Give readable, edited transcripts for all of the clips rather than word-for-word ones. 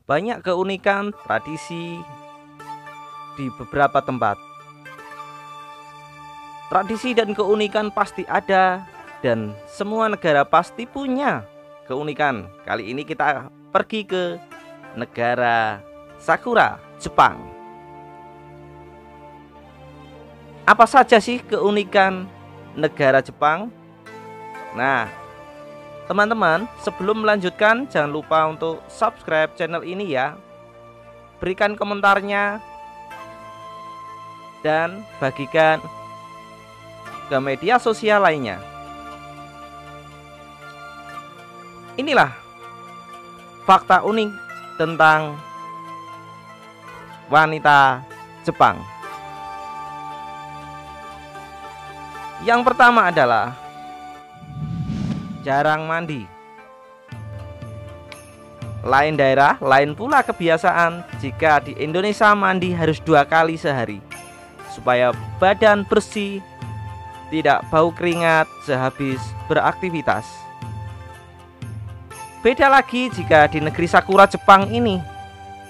banyak keunikan tradisi di beberapa tempat. Tradisi dan keunikan pasti ada, dan semua negara pasti punya keunikan. Kali ini kita pergi ke negara Sakura, Jepang. Apa saja sih keunikan negara Jepang? Nah, teman-teman, sebelum melanjutkan jangan lupa untuk subscribe channel ini ya. Berikan komentarnya dan bagikan ke media sosial lainnya. Inilah fakta unik tentang wanita Jepang. Yang pertama adalah jarang mandi. Lain daerah, lain pula kebiasaan. Jika di Indonesia mandi harus 2 kali sehari supaya badan bersih, tidak bau keringat sehabis beraktivitas. Beda lagi jika di negeri Sakura Jepang ini,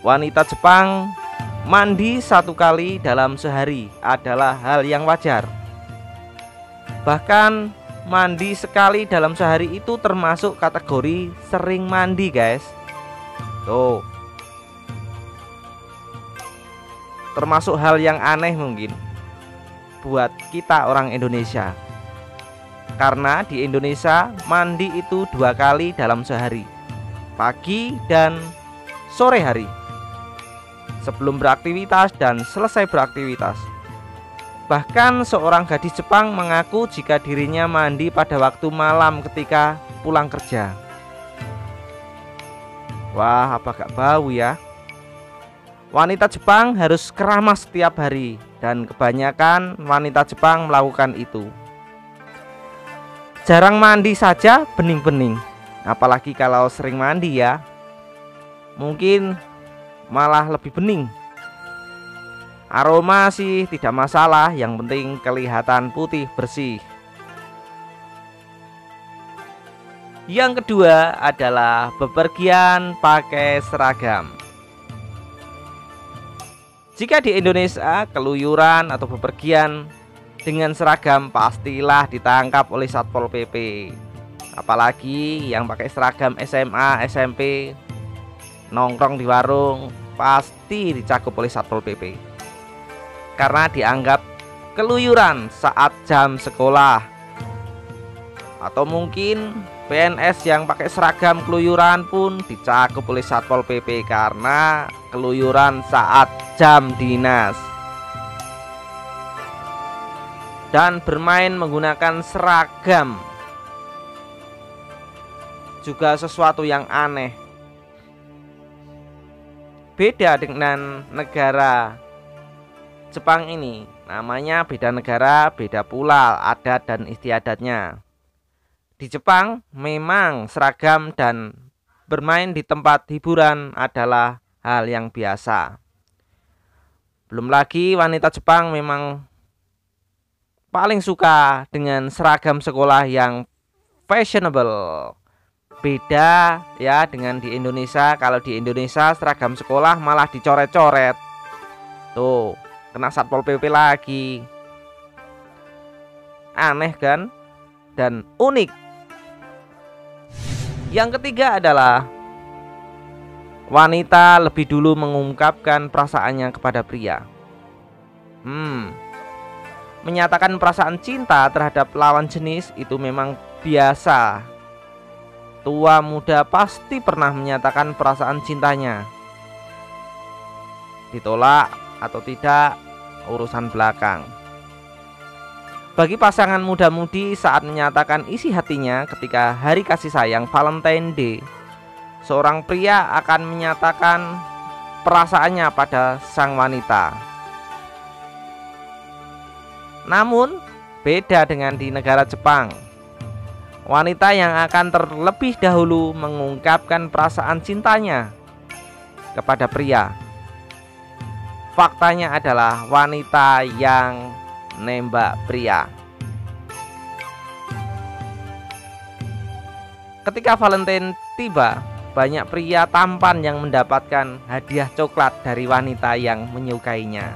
wanita Jepang mandi 1 kali dalam sehari adalah hal yang wajar. Bahkan mandi sekali dalam sehari itu termasuk kategori sering mandi, guys. Tuh, termasuk hal yang aneh mungkin buat kita orang Indonesia, karena di Indonesia mandi itu 2 kali dalam sehari, pagi dan sore hari, sebelum beraktivitas dan selesai beraktivitas. Bahkan seorang gadis Jepang mengaku jika dirinya mandi pada waktu malam ketika pulang kerja. Wah, apa gak bau ya? Wanita Jepang harus keramas setiap hari, dan kebanyakan wanita Jepang melakukan itu. Jarang mandi saja bening-bening, apalagi kalau sering mandi ya, mungkin malah lebih bening. Aroma sih tidak masalah, yang penting kelihatan putih bersih. Yang kedua adalah bepergian pakai seragam. Jika di Indonesia keluyuran atau bepergian dengan seragam pastilah ditangkap oleh Satpol PP. Apalagi yang pakai seragam SMA, SMP, nongkrong di warung, pasti dicakup oleh Satpol PP. Karena dianggap keluyuran saat jam sekolah. Atau mungkin PNS yang pakai seragam keluyuran pun dicakup oleh Satpol PP karena keluyuran saat jam dinas. Dan bermain menggunakan seragam juga sesuatu yang aneh. Beda dengan negara Jepang ini, namanya beda negara, beda pula adat dan istiadatnya. Di Jepang memang seragam dan bermain di tempat hiburan adalah hal yang biasa. Belum lagi wanita Jepang memang paling suka dengan seragam sekolah yang fashionable. Beda ya dengan di Indonesia. Kalau di Indonesia seragam sekolah malah dicoret-coret. Tuh, kena Satpol PP lagi. Aneh kan? Dan unik. Yang ketiga adalah wanita lebih dulu mengungkapkan perasaannya kepada pria. Menyatakan perasaan cinta terhadap lawan jenis itu memang biasa. Tua muda pasti pernah menyatakan perasaan cintanya. Ditolak atau tidak, urusan belakang. Bagi pasangan muda-mudi saat menyatakan isi hatinya ketika hari kasih sayang Valentine Day, seorang pria akan menyatakan perasaannya pada sang wanita. Namun, beda dengan di negara Jepang. Wanita yang akan terlebih dahulu mengungkapkan perasaan cintanya kepada pria. Faktanya adalah wanita yang nembak pria. Ketika Valentine tiba, banyak pria tampan yang mendapatkan hadiah coklat dari wanita yang menyukainya.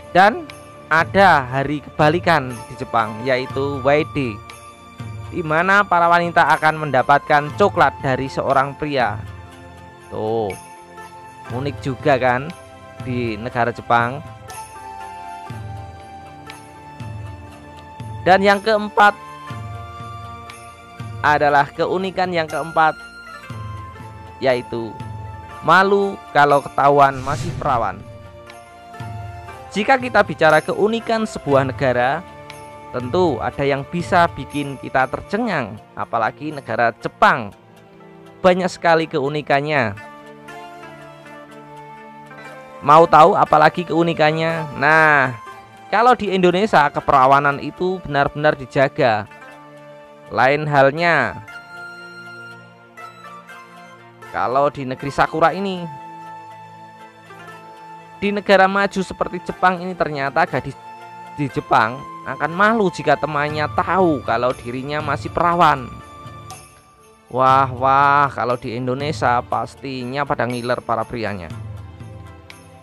Dan ada hari kebalikan di Jepang, yaitu Waide, di mana para wanita akan mendapatkan coklat dari seorang pria. Tuh, unik juga kan di negara Jepang. Dan yang keempat adalah keunikan yang keempat, yaitu malu kalau ketahuan masih perawan. Jika kita bicara keunikan sebuah negara, tentu ada yang bisa bikin kita tercengang, apalagi negara Jepang. Banyak sekali keunikannya. Mau tahu apalagi keunikannya? Nah, kalau di Indonesia keperawanan itu benar-benar dijaga. Lain halnya kalau di negeri Sakura ini. Di negara maju seperti Jepang ini ternyata gadis di Jepang akan malu jika temannya tahu kalau dirinya masih perawan. Wah, kalau di Indonesia pastinya pada ngiler para prianya.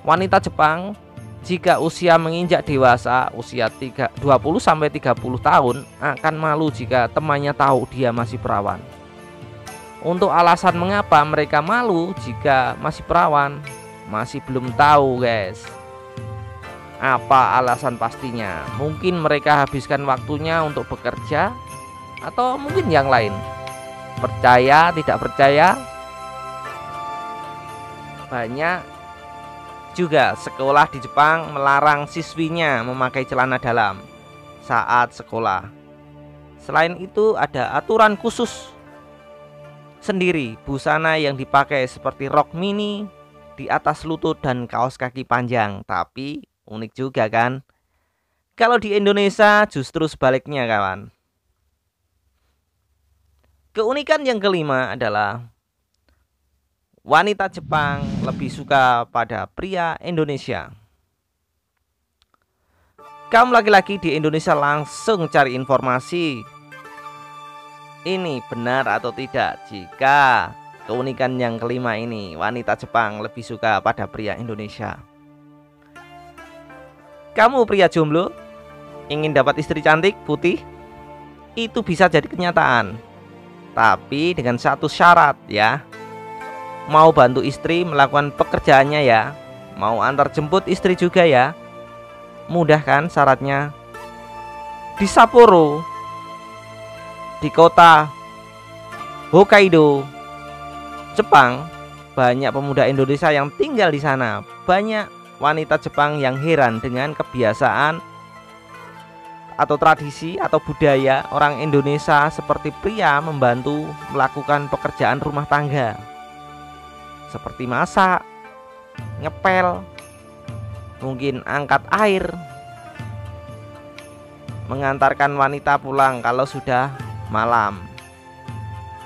Wanita Jepang jika usia menginjak dewasa, usia 20-30 tahun, akan malu jika temannya tahu dia masih perawan. Untuk alasan mengapa mereka malu jika masih perawan, masih belum tahu guys. Apa alasan pastinya? Mungkin mereka habiskan waktunya untuk bekerja, atau mungkin yang lain. Percaya, tidak percaya? Banyak juga sekolah di Jepang melarang siswinya memakai celana dalam saat sekolah. Selain itu ada aturan khusus sendiri, busana yang dipakai seperti rok mini di atas lutut dan kaos kaki panjang. Tapi unik juga kan? Kalau di Indonesia justru sebaliknya kawan. Keunikan yang kelima adalah wanita Jepang lebih suka pada pria Indonesia. Kamu laki-laki di Indonesia langsung cari informasi. Ini benar atau tidak jika keunikan yang kelima ini, wanita Jepang lebih suka pada pria Indonesia. Kamu pria jomblo, ingin dapat istri cantik, putih? Itu bisa jadi kenyataan. Tapi dengan satu syarat ya. Mau bantu istri melakukan pekerjaannya ya. Mau antar jemput istri juga ya. Mudah kan syaratnya? Di Sapporo, di kota Hokkaido, Jepang, banyak pemuda Indonesia yang tinggal di sana. Banyak wanita Jepang yang heran dengan kebiasaan atau tradisi atau budaya orang Indonesia seperti pria membantu melakukan pekerjaan rumah tangga. Seperti masak, ngepel, mungkin angkat air, mengantarkan wanita pulang kalau sudah malam.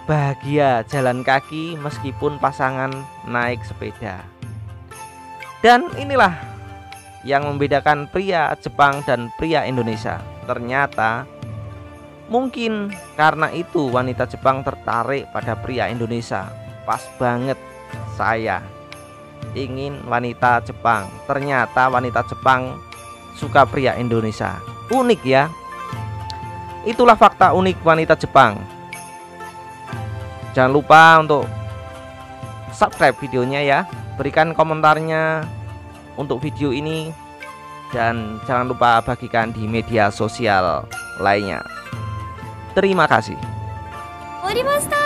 Bahagia jalan kaki meskipun pasangan naik sepeda. Dan inilah yang membedakan pria Jepang dan pria Indonesia. Ternyata mungkin karena itu wanita Jepang tertarik pada pria Indonesia. Pas banget. Saya ingin wanita Jepang. Ternyata wanita Jepang suka pria Indonesia. Unik ya. Itulah fakta unik wanita Jepang. Jangan lupa untuk subscribe videonya ya. Berikan komentarnya untuk video ini. Dan jangan lupa bagikan di media sosial lainnya. Terima kasih. 終わりました。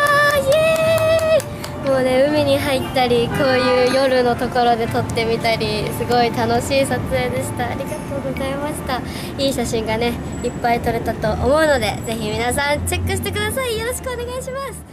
イエーイ。もうね、海に入ったりこういう夜のところで撮ってみたりすごい楽しい撮影でした。ありがとうございました。いい写真がねいっぱい撮れたと思うのでぜひ皆さんチェックしてください。よろしくお願いします。